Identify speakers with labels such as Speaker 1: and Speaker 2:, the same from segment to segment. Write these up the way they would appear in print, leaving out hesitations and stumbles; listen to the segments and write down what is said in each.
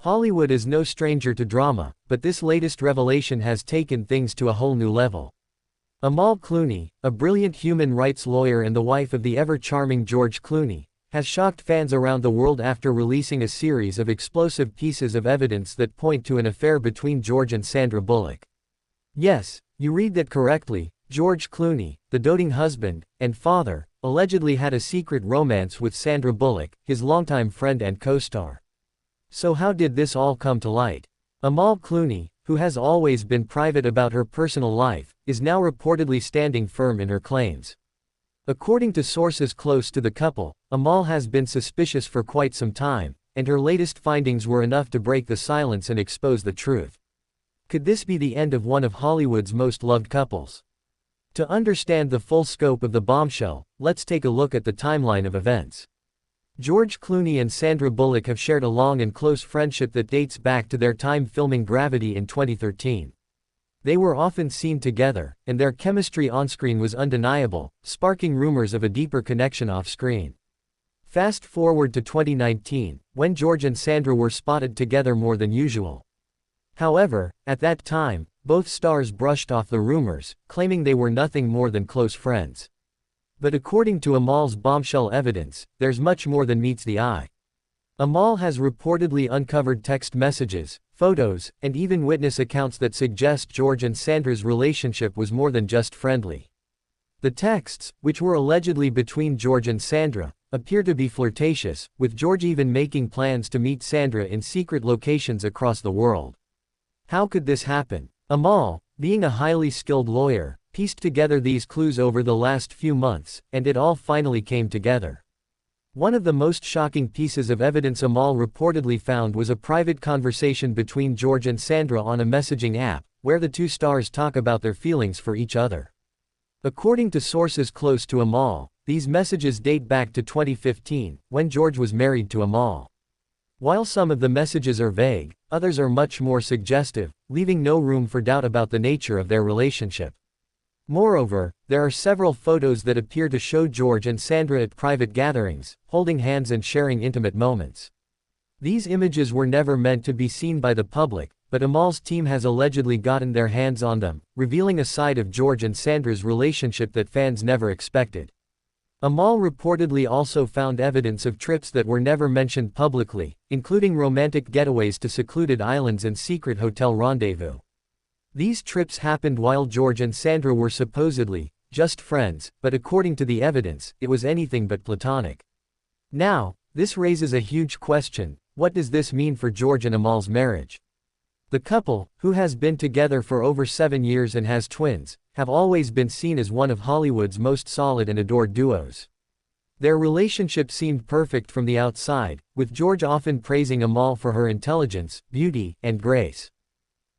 Speaker 1: Hollywood is no stranger to drama, but this latest revelation has taken things to a whole new level. Amal Clooney, a brilliant human rights lawyer and the wife of the ever-charming George Clooney, has shocked fans around the world after releasing a series of explosive pieces of evidence that point to an affair between George and Sandra Bullock. Yes, you read that correctly. George Clooney, the doting husband and father, allegedly had a secret romance with Sandra Bullock, his longtime friend and co-star. So how did this all come to light? Amal Clooney, who has always been private about her personal life, is now reportedly standing firm in her claims. According to sources close to the couple, Amal has been suspicious for quite some time, and her latest findings were enough to break the silence and expose the truth. Could this be the end of one of Hollywood's most loved couples? To understand the full scope of the bombshell, let's take a look at the timeline of events. George Clooney and Sandra Bullock have shared a long and close friendship that dates back to their time filming Gravity in 2013. They were often seen together, and their chemistry on-screen was undeniable, sparking rumors of a deeper connection off-screen. Fast forward to 2019, when George and Sandra were spotted together more than usual. However, at that time, both stars brushed off the rumors, claiming they were nothing more than close friends. But according to Amal's bombshell evidence, there's much more than meets the eye. Amal has reportedly uncovered text messages, photos, and even witness accounts that suggest George and Sandra's relationship was more than just friendly. The texts, which were allegedly between George and Sandra, appear to be flirtatious, with George even making plans to meet Sandra in secret locations across the world. How could this happen? Amal, being a highly skilled lawyer, pieced together these clues over the last few months, and it all finally came together. One of the most shocking pieces of evidence Amal reportedly found was a private conversation between George and Sandra on a messaging app, where the two stars talk about their feelings for each other. According to sources close to Amal, these messages date back to 2015, when George was married to Amal. While some of the messages are vague, others are much more suggestive, leaving no room for doubt about the nature of their relationship. Moreover, there are several photos that appear to show George and Sandra at private gatherings, holding hands and sharing intimate moments. These images were never meant to be seen by the public, but Amal's team has allegedly gotten their hands on them, revealing a side of George and Sandra's relationship that fans never expected. Amal reportedly also found evidence of trips that were never mentioned publicly, including romantic getaways to secluded islands and secret hotel rendezvous. These trips happened while George and Sandra were supposedly just friends, but according to the evidence, it was anything but platonic. Now, this raises a huge question: what does this mean for George and Amal's marriage? The couple, who has been together for over 7 years and has twins, have always been seen as one of Hollywood's most solid and adored duos. Their relationship seemed perfect from the outside, with George often praising Amal for her intelligence, beauty, and grace.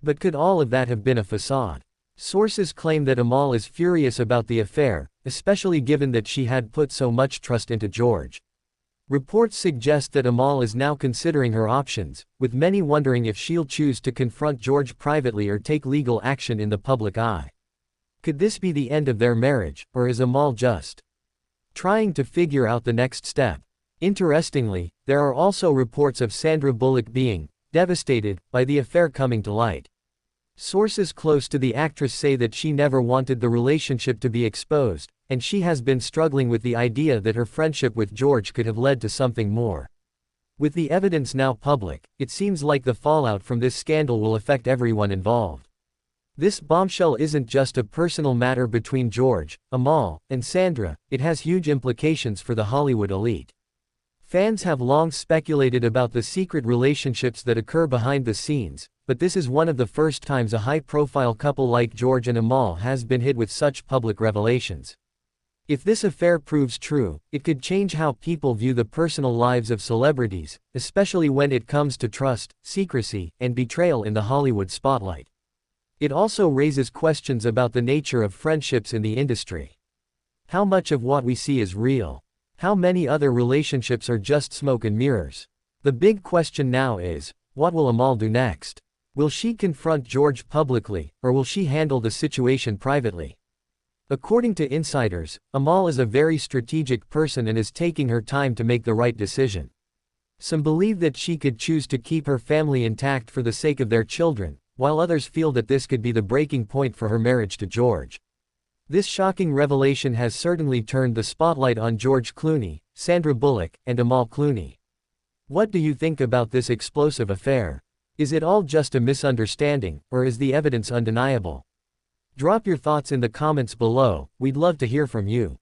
Speaker 1: But could all of that have been a facade? Sources claim that Amal is furious about the affair, especially given that she had put so much trust into George. Reports suggest that Amal is now considering her options, with many wondering if she'll choose to confront George privately or take legal action in the public eye. Could this be the end of their marriage, or is Amal just trying to figure out the next step? Interestingly, there are also reports of Sandra Bullock being devastated by the affair coming to light. Sources close to the actress say that she never wanted the relationship to be exposed, and she has been struggling with the idea that her friendship with George could have led to something more. With the evidence now public, it seems like the fallout from this scandal will affect everyone involved. This bombshell isn't just a personal matter between George, Amal, and Sandra, it has huge implications for the Hollywood elite. Fans have long speculated about the secret relationships that occur behind the scenes, but this is one of the first times a high-profile couple like George and Amal has been hit with such public revelations. If this affair proves true, it could change how people view the personal lives of celebrities, especially when it comes to trust, secrecy, and betrayal in the Hollywood spotlight. It also raises questions about the nature of friendships in the industry. How much of what we see is real? How many other relationships are just smoke and mirrors? The big question now is, what will Amal do next? Will she confront George publicly, or will she handle the situation privately? According to insiders, Amal is a very strategic person and is taking her time to make the right decision. Some believe that she could choose to keep her family intact for the sake of their children, while others feel that this could be the breaking point for her marriage to George. This shocking revelation has certainly turned the spotlight on George Clooney, Sandra Bullock, and Amal Clooney. What do you think about this explosive affair? Is it all just a misunderstanding, or is the evidence undeniable? Drop your thoughts in the comments below, we'd love to hear from you.